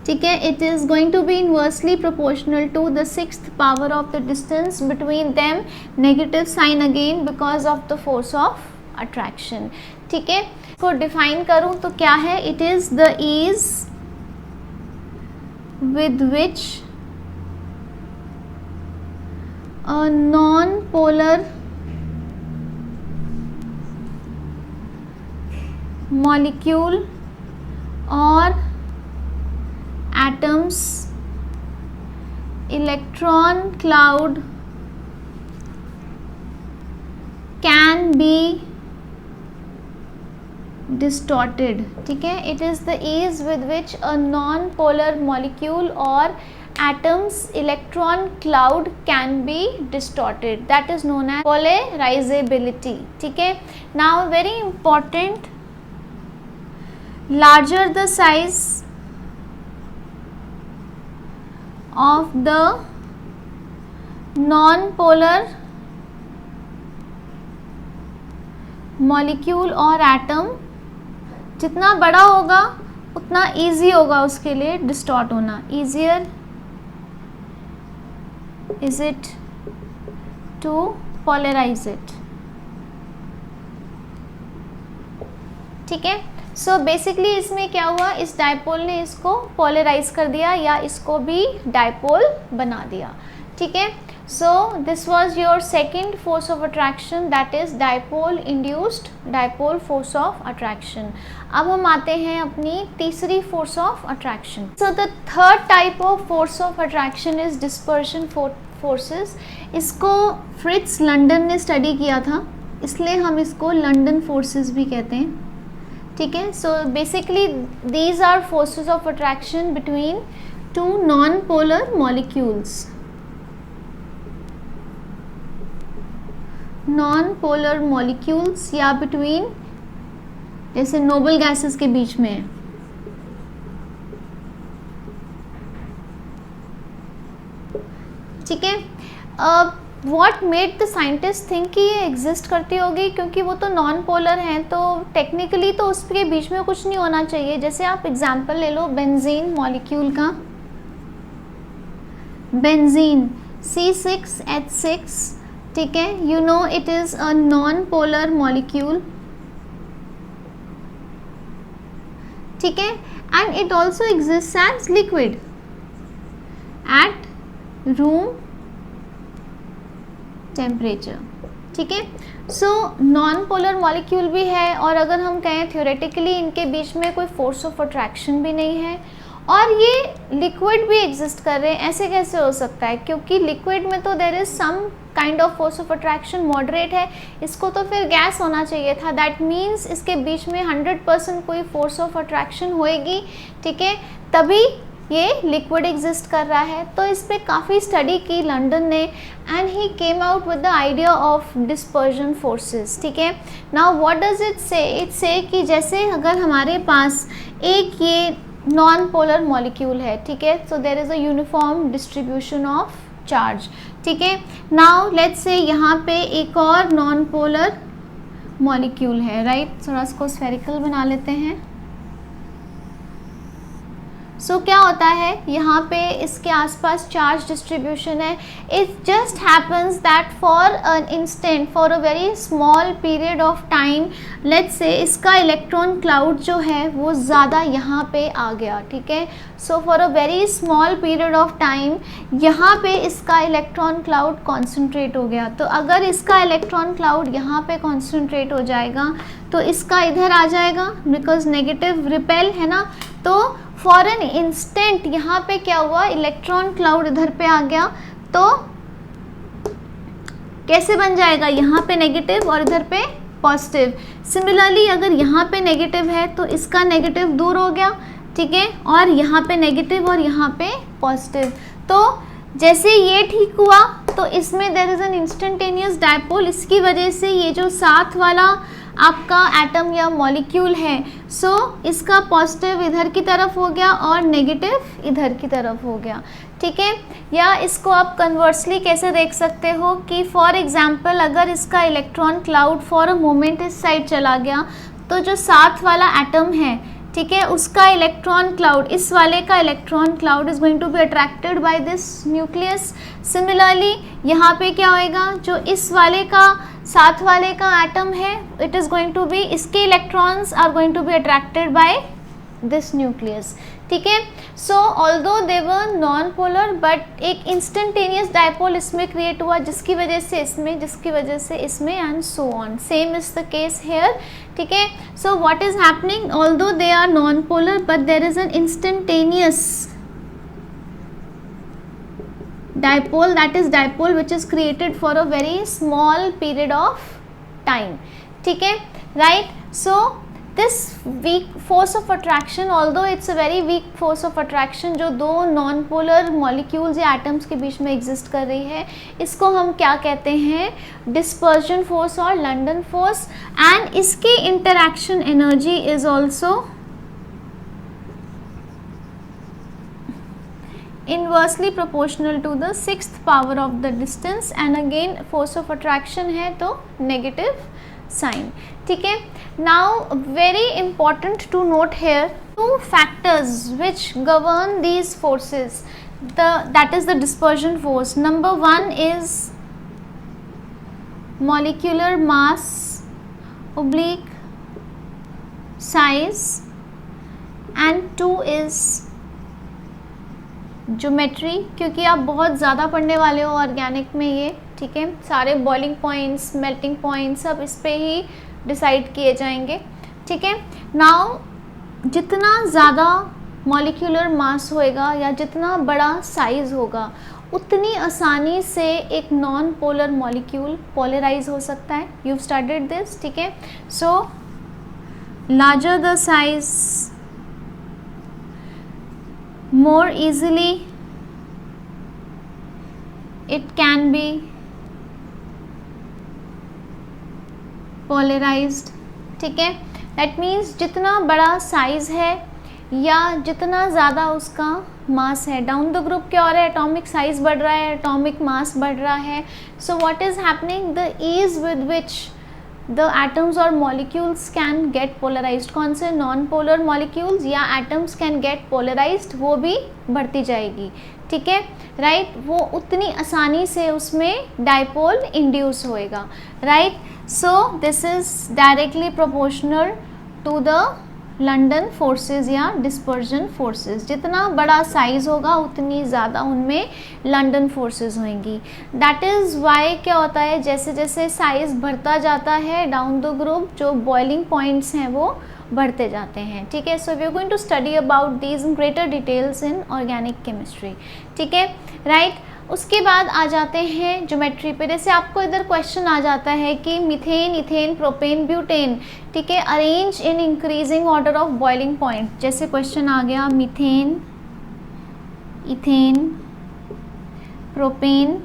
ठीक है, it is going to be inversely proportional to the 6th power of the distance between them, negative sign again because of the force of attraction. ठीक है, इसको define करूं तो क्या है? It is the ease with which a non-polar molecule or atoms electron cloud can be distorted. ठीक है, it is the ease with which a non-polar molecule or atom's electron cloud can be distorted. That is known as polarizability. ठीक है. Now very important, larger the size of the non-polar molecule or atom, जितना बड़ा होगा उतना easy होगा उसके लिए distort होना. Easier is it to polarise it. ठीक है. सो बेसिकली इसमें क्या हुआ? इस डायपोल ने इसको पोलराइज कर दिया या इसको भी डायपोल बना दिया. ठीक है. So this was your second force of attraction, that is dipole induced dipole force of attraction. अब हम आते हैं अपनी तीसरी force of attraction. So the third type of force of attraction is dispersion forces. इसको फ्रिट्ज लंडन ने study किया था, इसलिए हम इसको लंडन फोर्सेस भी कहते हैं. ठीक है. So basically these are forces of attraction between two non polar molecules. Non polar molecules या बिटवीन जैसे नोबल गैसेस के बीच में है. ठीक है. What made the scientist think कि ये एग्जिस्ट करती होगी, क्योंकि वो तो नॉन पोलर हैं, तो टेक्निकली तो उसके बीच में कुछ नहीं होना चाहिए. जैसे आप एग्जांपल ले लो बेंजीन मॉलिक्यूल का. बेंजीन C6H6, ठीक है. You know it is a non polar molecule. ठीक है. And it also exist as liquid at room temperature. ठीक है. सो नॉन पोलर मॉलिक्यूल भी है, और अगर हम कहें थ्योरेटिकली इनके बीच में कोई फोर्स ऑफ अट्रैक्शन भी नहीं है, और ये लिक्विड भी एग्जिस्ट कर रहे हैं. ऐसे कैसे हो सकता है, क्योंकि लिक्विड में तो there is some kind of force of attraction moderate है. इसको तो फिर गैस होना चाहिए था. दैट मीन्स इसके बीच में 100% कोई फोर्स ऑफ अट्रैक्शन होएगी. ठीक है. तभी ये लिक्विड एग्जिस्ट कर रहा है. तो इस पर काफ़ी स्टडी की लंदन ने, and he came out with the idea of dispersion forces. ठीक है. नाउ व्हाट डज इट से? इट से कि जैसे अगर हमारे पास एक ये नॉन पोलर मॉलिक्यूल है. ठीक है. So there is a uniform distribution of charge. ठीक है. नाउ लेट्स से यहाँ पे एक और नॉन पोलर मॉलिक्यूल है, राइट. थोड़ा इसको स्फेरिकल बना लेते हैं. सो क्या होता है, यहाँ पे इसके आसपास चार्ज डिस्ट्रीब्यूशन है. It just happens that for an instant, for a very small period of time, let's say इसका इलेक्ट्रॉन क्लाउड जो है वो ज़्यादा यहाँ पे आ गया. ठीक है. So for a very small period of time यहाँ पे इसका इलेक्ट्रॉन क्लाउड कॉन्सेंट्रेट हो गया. तो अगर इसका इलेक्ट्रॉन क्लाउड यहाँ पे कॉन्सेंट्रेट हो जाएगा तो इसका इधर आ जाएगा, बिकॉज नेगेटिव रिपेल है ना. तो फॉर एन इंस्टेंट यहाँ पे क्या हुआ, इलेक्ट्रॉन क्लाउड इधर पे आ गया. तो कैसे बन जाएगा, यहाँ पे नेगेटिव और इधर पे पॉजिटिव. सिमिलरली अगर यहाँ पे नेगेटिव है तो इसका नेगेटिव दूर हो गया. ठीक है. और यहाँ पे नेगेटिव और यहाँ पे पॉजिटिव. तो जैसे ये ठीक हुआ तो इसमें there is an instantaneous dipole. इसकी वजह से ये जो साथ वाला आपका एटम या मॉलिक्यूल है, सो इसका पॉजिटिव इधर की तरफ हो गया और नेगेटिव इधर की तरफ हो गया. ठीक है. या इसको आप कन्वर्सली कैसे देख सकते हो कि फॉर एग्जांपल अगर इसका electron cloud for a moment इस साइड चला गया तो जो साथ वाला एटम है, ठीक है, उसका इलेक्ट्रॉन क्लाउड, इस वाले का electron cloud is going to be attracted by this nucleus. Similarly यहाँ पे क्या होएगा, जो इस वाले का साथ वाले का एटम है, it is going to be, इसके electrons are going to be attracted by this nucleus. ठीक है. So although they were non polar, but एक इंस्टेंटेनियस डायपोल इसमें क्रिएट हुआ, जिसकी वजह से इसमें, जिसकी वजह से इसमें, and so on. Same is the case here. ठीक है. So what is happening, although they are non polar but there is an instantaneous dipole, that is dipole which is created for a very small period of time. ठीक है. right. So this weak force of attraction, although it's a very weak force of attraction जो दो non polar molecules या atoms के बीच में exist कर रही है, इसको हम क्या कहते हैं, dispersion force और London force. and इसकी interaction energy is also inversely proportional to the 6th power of the distance. And again force of attraction है तो नेगेटिव साइन. ठीक है. Now very important to note here two factors which govern these forces, that is the dispersion force. Number 1 is molecular mass oblique size, and 2 is geometry, क्योंकि आप बहुत ज़्यादा पढ़ने वाले हो ऑर्गेनिक में ये. ठीक है. सारे बॉइलिंग पॉइंट्स, मेल्टिंग पॉइंट्स सब इस पे ही डिसाइड किए जाएंगे. ठीक है. नाउ जितना ज़्यादा मॉलिक्यूलर मास होएगा या जितना बड़ा साइज़ होगा, उतनी आसानी से एक नॉन पोलर मॉलिक्यूल पोलराइज हो सकता है. You studied this. ठीक है. सो larger the size, more easily it can be polarized. ठीक है, दैट मीन्स जितना बड़ा साइज है या जितना ज़्यादा उसका मास है, डाउन द ग्रुप क्या हो रहा है, एटॉमिक साइज बढ़ रहा है, एटॉमिक मास बढ़ रहा है. So what is happening, the ease with which the atoms और मॉलिक्यूल्स कैन गेट पोलराइज्ड. कौन से, नॉन पोलर मॉलिक्यूल्स या एटम्स कैन गेट पोलराइज्ड, वो भी बढ़ती जाएगी. ठीक है, राइट, वो उतनी आसानी से उसमें डाइपोल इंड्यूस होएगा. Right, so this is directly proportional to the London forces या डिस्पर्जन फोर्सेस. जितना बड़ा साइज होगा उतनी ज़्यादा उनमें लंडन फोर्सेस होंगी. दैट इज़ वाई क्या होता है, जैसे जैसे साइज बढ़ता जाता है डाउन द ग्रुप, जो बॉइलिंग पॉइंट्स हैं वो बढ़ते जाते हैं. ठीक है, so we are going to study about these in greater details in organic chemistry. ठीक है, राइट. उसके बाद आ जाते हैं ज्योमेट्री पे. जैसे आपको इधर क्वेश्चन आ जाता है कि मीथेन, इथेन, प्रोपेन, ब्यूटेन, ठीक है, arrange in increasing order of boiling point. जैसे क्वेश्चन आ गया methane, ethane, propane,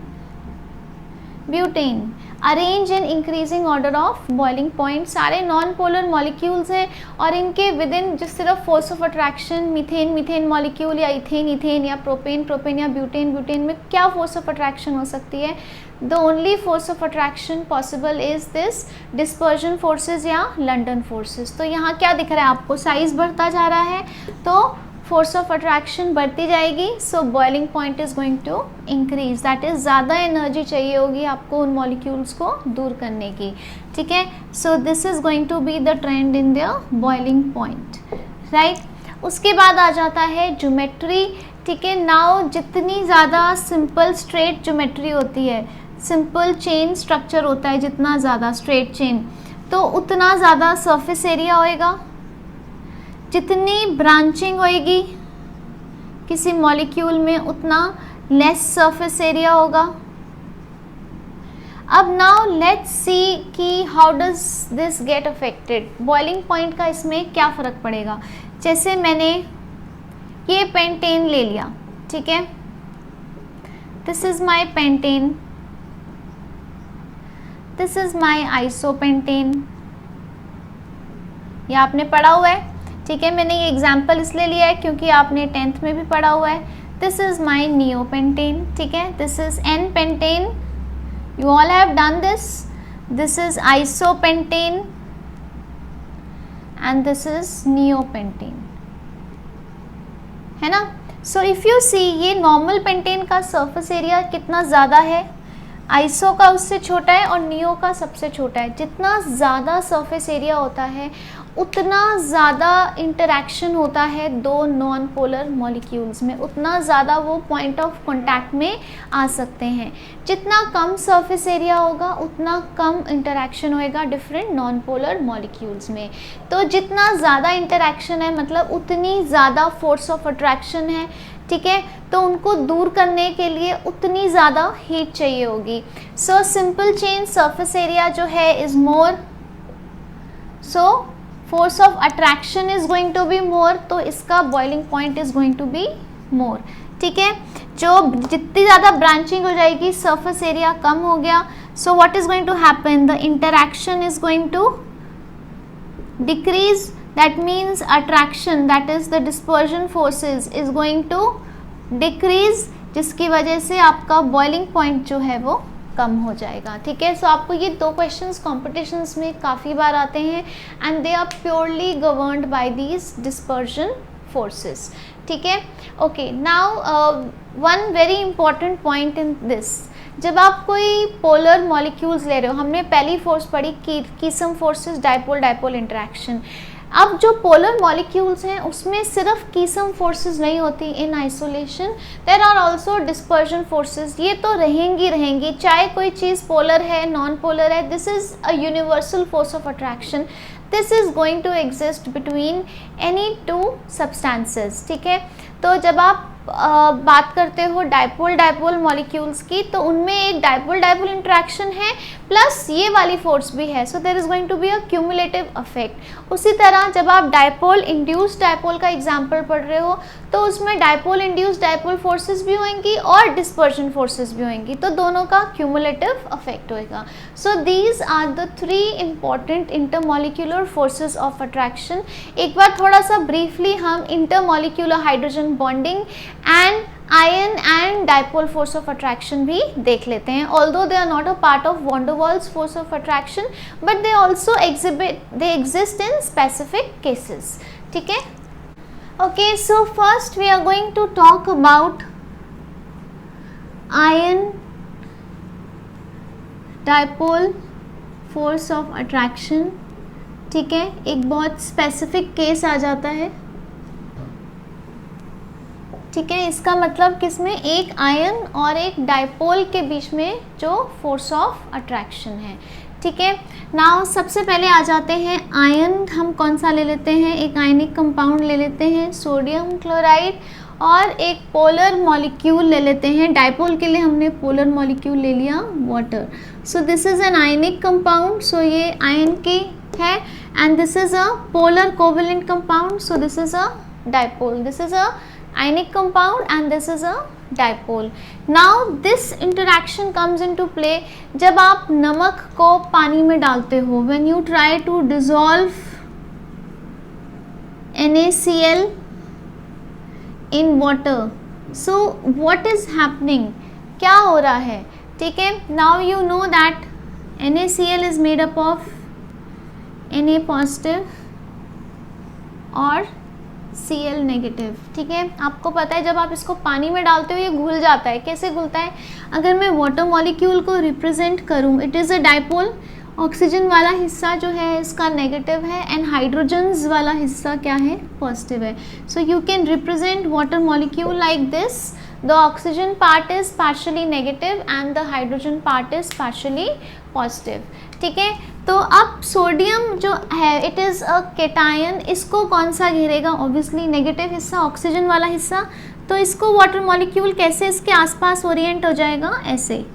butane, arrange in increasing order of boiling point. सारे नॉन पोलर मॉलिक्यूल्स हैं और इनके विद इन जिस सिर्फ force of attraction, methane methane molecule या इथेन इथेन या प्रोपेन प्रोपेन या ब्यूटेन ब्यूटेन में क्या फोर्स ऑफ अट्रैक्शन हो सकती है. The only force of attraction possible is this dispersion forces या लंडन फोर्सेज. तो यहाँ क्या दिख रहा है आपको, साइज बढ़ता जा रहा है तो फोर्स ऑफ अट्रैक्शन बढ़ती जाएगी. So boiling point is going to increase. That is ज़्यादा एनर्जी चाहिए होगी आपको उन मॉलिक्यूल्स को दूर करने की. ठीक है, so this is going to be the trend in the boiling point. Right, उसके बाद आ जाता है ज्योमेट्री. ठीक है, नाउ जितनी ज़्यादा सिंपल स्ट्रेट ज्योमेट्री होती है, सिंपल चेन स्ट्रक्चर होता है, जितना ज़्यादा स्ट्रेट चेन, तो उतना ज़्यादा सरफेस एरिया होएगा. जितनी ब्रांचिंग होएगी किसी मॉलिक्यूल में उतना लेस सरफेस एरिया होगा. अब नाउ लेट्स सी कि how does this get affected. Boiling point का इसमें क्या फ़र्क पड़ेगा. जैसे मैंने ये पेंटेन ले लिया, ठीक है, this is my pentane, this is my isopentane. ये आपने पढ़ा हुआ है. ठीक है, मैंने ये एग्जाम्पल इसलिए लिया है क्योंकि आपने 10th में भी पढ़ा हुआ है. This is my neopentane. ठीक है, this is an pentane, you all have done this. This is isopentane and this is neopentane, है ना. सो इफ़ यू सी, ये नॉर्मल पेंटेन का सरफेस एरिया कितना ज़्यादा है, आइसो का उससे छोटा है और नियो का सबसे छोटा है. जितना ज़्यादा सरफेस एरिया होता है उतना ज़्यादा इंटरैक्शन होता है दो नॉन पोलर मॉलिक्यूल्स में, उतना ज़्यादा वो पॉइंट ऑफ कांटेक्ट में आ सकते हैं. जितना कम सरफेस एरिया होगा उतना कम इंटरैक्शन होएगा डिफरेंट नॉन पोलर मॉलिक्यूल्स में. तो जितना ज़्यादा इंटरैक्शन है मतलब उतनी ज़्यादा फोर्स ऑफ अट्रैक्शन है. ठीक है, तो उनको दूर करने के लिए उतनी ज़्यादा हीट चाहिए होगी. So simple chain surface area जो है is more, so force of attraction is going to be more, तो इसका boiling point is going to be more. ठीक है, जो जितनी ज़्यादा ब्रांचिंग हो जाएगी सरफेस एरिया कम हो गया. So what is going to happen, the interaction is going to decrease. That means attraction, that is the dispersion forces, is going to decrease, जिसकी वजह से आपका बॉइलिंग पॉइंट जो है वो कम हो जाएगा. ठीक है, सो आपको ये दो क्वेश्चंस कॉम्पिटिशन्स में काफ़ी बार आते हैं and they are purely governed by these dispersion forces. ठीक है, okay, now one very important point in this, जब आप कोई पोलर मॉलिक्यूल्स ले रहे हो, हमने पहली फोर्स पढ़ी Keisam forces, dipole dipole interaction. अब जो पोलर मॉलिक्यूल्स हैं उसमें सिर्फ कीसम फोर्सेस नहीं होती in isolation, there are also dispersion forces. ये तो रहेंगी, चाहे कोई चीज़ पोलर है नॉन पोलर है, this is a universal force of attraction. This is going to exist between any two substances. ठीक है, तो जब आप बात करते हो डाइपोल डाइपोल मॉलिक्यूल्स की, तो उनमें एक डाइपोल डाइपोल इंटरेक्शन है प्लस ये वाली फोर्स भी है, so there is going to be a cumulative effect. उसी तरह जब आप डाइपोल इंड्यूस्ड डाइपोल का एग्जांपल पढ़ रहे हो तो उसमें डाइपोल इंड्यूस्ड डाइपोल फोर्सेस भी होंगी और डिस्पर्शन फोर्सेस भी होंगी, तो दोनों का क्यूमुलेटिव इफेक्ट होएगा। So these are the 3 important intermolecular forces of attraction. एक बार थोड़ा सा ब्रीफली हम intermolecular hydrogen bonding and ion and dipole force of attraction भी देख लेते हैं। Although they are not a part of van der Waals force of attraction, but they also exist in specific cases. ठीक है, okay, so first we are going to talk about ion dipole force of attraction. ठीक है, एक बहुत specific case आ जाता है। ठीक है, इसका मतलब किसमें, एक आयन और एक डाइपोल के बीच में जो फोर्स ऑफ अट्रैक्शन है। ठीक है, नाउ सबसे पहले आ जाते हैं आयन। हम कौन सा ले लेते हैं, एक आयनिक कंपाउंड ले लेते हैं सोडियम क्लोराइड, और एक पोलर मॉलिक्यूल ले लेते हैं। डाइपोल के लिए हमने पोलर मॉलिक्यूल ले लिया water. So this is an ionic compound, so ये आयन की है, and this is a polar covalent compound, so this is a dipole. This is a ionic compound and this is a dipole. Now this interaction comes into play जब आप नमक को पानी में डालते हो, when you try to dissolve NaCl in water, so what is happening, क्या हो रहा है। ठीक है, now you know that NaCl is made up of Na positive और Cl नेगेटिव। ठीक है, आपको पता है जब आप इसको पानी में डालते हो ये घुल जाता है। कैसे घुलता है, अगर मैं वाटर मॉलिक्यूल को रिप्रेजेंट करूं, it is a dipole, oxygen वाला हिस्सा जो है इसका नेगेटिव है एंड हाइड्रोजन्स वाला हिस्सा क्या है, पॉजिटिव है। So you can represent water molecule like this, the oxygen part is partially negative and the hydrogen part is partially positive. ठीक है, तो अब सोडियम जो है इट इज़ अ केटायन, इसको कौन सा घेरेगा, ऑब्वियसली नेगेटिव हिस्सा, ऑक्सीजन वाला हिस्सा। तो इसको वाटर मॉलिक्यूल कैसे इसके आसपास ओरिएंट हो जाएगा, ऐसे,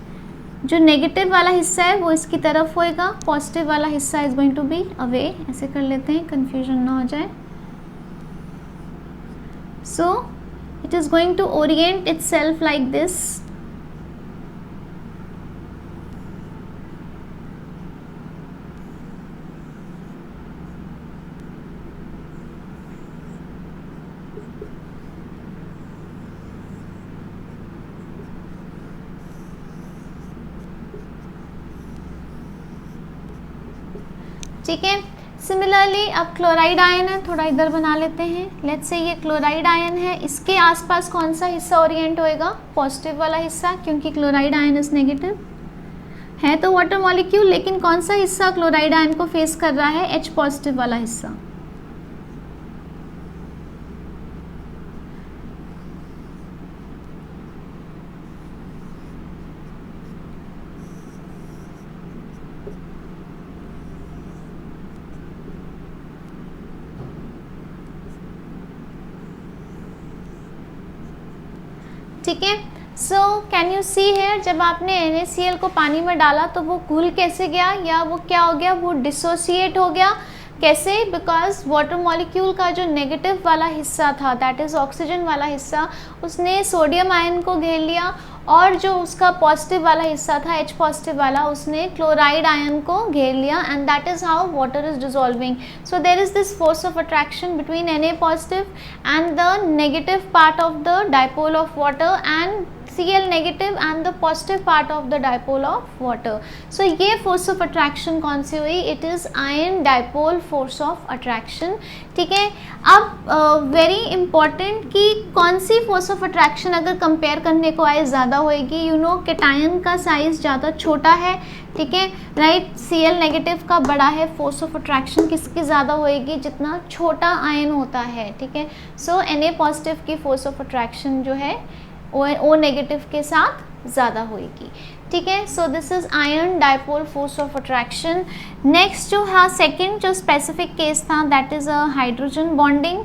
जो नेगेटिव वाला हिस्सा है वो इसकी तरफ होएगा, पॉजिटिव वाला हिस्सा is going to be away. ऐसे कर लेते हैं, कंफ्यूजन ना हो जाए। So it is going to orient itself like this. ठीक है, सिमिलरली अब क्लोराइड आयन है, थोड़ा इधर बना लेते हैं। लेट्स से ये क्लोराइड आयन है, इसके आसपास कौन सा हिस्सा ओरिएंट होएगा, पॉजिटिव वाला हिस्सा, क्योंकि क्लोराइड आयन इज नेगेटिव है तो वाटर मॉलिक्यूल, लेकिन कौन सा हिस्सा क्लोराइड आयन को फेस कर रहा है, H पॉजिटिव वाला हिस्सा। ठीक है, so can you see here, जब आपने NaCl को पानी में डाला तो वो घुल कैसे गया, या वो क्या हो गया, वो डिसोसिएट हो गया। कैसे, बिकॉज वाटर मॉलिक्यूल का जो नेगेटिव वाला हिस्सा था, दैट इज़ ऑक्सीजन वाला हिस्सा, उसने सोडियम आयन को घेर लिया, और जो उसका पॉजिटिव वाला हिस्सा था, H पॉजिटिव वाला, उसने क्लोराइड आयन को घेर लिया, and that is how water is dissolving. So there is this force of attraction between Na positive and the negative part of the dipole of water and Cl negative and the positive part of the dipole of water. So ये force of attraction कौन सी हुई, it is ion dipole force of attraction। ठीक है, अब very important कि कौन सी force of attraction अगर compare करने को आए ज़्यादा होएगी, यू नो केटायन का साइज ज़्यादा छोटा है, ठीक है, राइट, Cl नेगेटिव का बड़ा है, फोर्स ऑफ अट्रैक्शन किसकी ज़्यादा होएगी, जितना छोटा आयन होता है। ठीक है, सो Na पॉजिटिव की फोर्स ऑफ अट्रैक्शन जो है O नेगेटिव के साथ ज़्यादा होएगी। ठीक है, so this is ion dipole force of attraction. Next जो हाँ सेकंड जो स्पेसिफिक केस था that is a hydrogen bonding.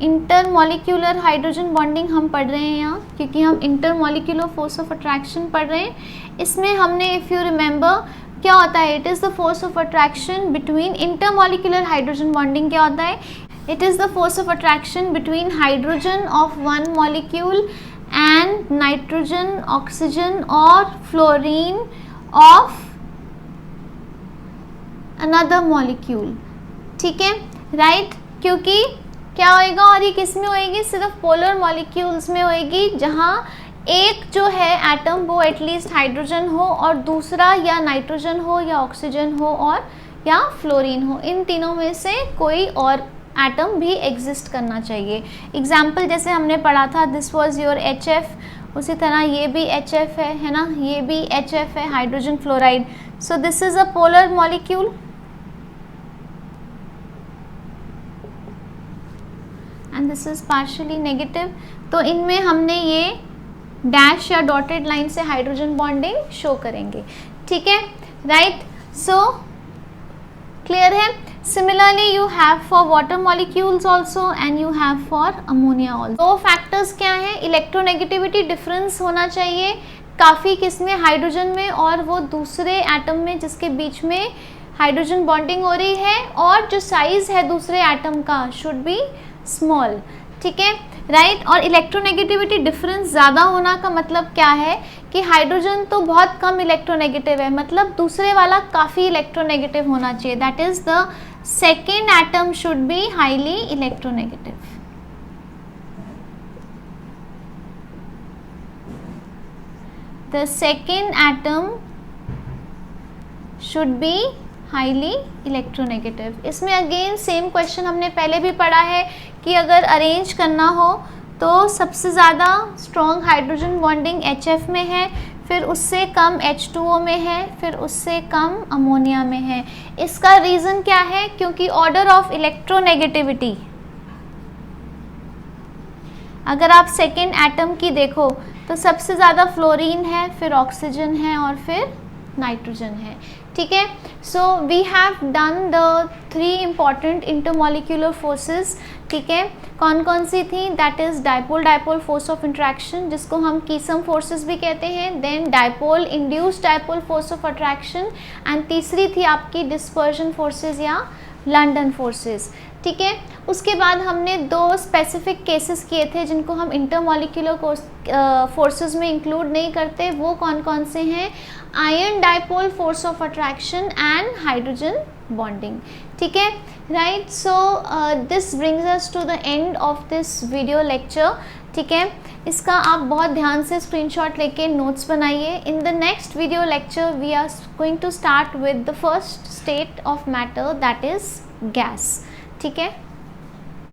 Intermolecular hydrogen bonding हम पढ़ रहे हैं यहाँ, क्योंकि हम इंटरमॉलिक्यूलर फोर्स ऑफ अट्रैक्शन पढ़ रहे हैं। इसमें हमने, इफ़ यू रिमेंबर, क्या होता है, it is the force of attraction between intermolecular hydrogen bonding क्या होता है, it is the force of attraction between hydrogen of one molecule and nitrogen, oxygen और फ्लोरीन ऑफ अनदर मॉलिक्यूल। ठीक है, right, क्योंकि क्या होएगा, और ये किस में होएगी, सिर्फ पोलर मॉलिक्यूल्स में होएगी, जहाँ एक जो है एटम वो एटलीस्ट हाइड्रोजन हो और दूसरा या नाइट्रोजन हो या ऑक्सीजन हो और या फ्लोरीन हो। इन तीनों में से कोई और एटम भी एग्जिस्ट करना चाहिए। एग्जाम्पल जैसे हमने पढ़ा था, दिस वाज योर HF, उसी तरह ये भी HF है ना, ये भी HF है, hydrogen fluoride. So this is a polar molecule and this is partially negative. तो इनमें हमने ये डैश या डॉटेड लाइन से हाइड्रोजन बॉन्डिंग शो करेंगे। ठीक है, राइट, सो क्लियर है। Similarly, you have for water molecules also and you have for ammonia also. दो फैक्टर्स क्या हैं, इलेक्ट्रोनेगेटिविटी डिफरेंस होना चाहिए काफ़ी, किसमें, हाइड्रोजन में, और वो दूसरे एटम में जिसके बीच में हाइड्रोजन बॉन्डिंग हो रही है, और जो साइज़ है दूसरे एटम का शुड बी स्मॉल। ठीक है, राइट। और इलेक्ट्रोनेगेटिविटी डिफरेंस ज़्यादा होना का मतलब क्या है कि हाइड्रोजन तो बहुत कम इलेक्ट्रोनेगेटिव है, मतलब दूसरे वाला काफ़ी इलेक्ट्रोनेगेटिव होना चाहिए, that is the second atom should be highly electronegative. The second atom should be highly electronegative. इसमें अगेन सेम क्वेश्चन हमने पहले भी पढ़ा है कि अगर अरेंज करना हो तो सबसे ज़्यादा स्ट्रॉन्ग हाइड्रोजन बॉन्डिंग HF में है, फिर उससे कम H2O में है, फिर उससे कम अमोनिया में है। इसका रीज़न क्या है, क्योंकि ऑर्डर ऑफ इलेक्ट्रोनेगेटिविटी, अगर आप सेकेंड एटम की देखो तो सबसे ज़्यादा फ्लोरीन है, फिर ऑक्सीजन है और फिर नाइट्रोजन है। ठीक है, so we have done the 3 important intermolecular forces. ठीक है, कौन कौन सी थी, that is dipole dipole force of interaction, जिसको हम कीसम फोर्सेस भी कहते हैं, then dipole induced dipole force of attraction, and तीसरी थी आपकी डिस्पर्जन फोर्सेस या लंडन फोर्सेस। ठीक है, उसके बाद हमने 2 स्पेसिफिक केसेस किए थे जिनको हम इंटरमॉलिक्यूलर फोर्सेस में इंक्लूड नहीं करते, वो कौन कौन से हैं, ion dipole force of attraction and hydrogen bonding. ठीक है, right, so this brings us to the end of this video lecture. ठीक है, इसका आप बहुत ध्यान से स्क्रीनशॉट लेके नोट्स बनाइए। In the next video lecture we are going to start with the first state of matter, that is gas. ठीक है।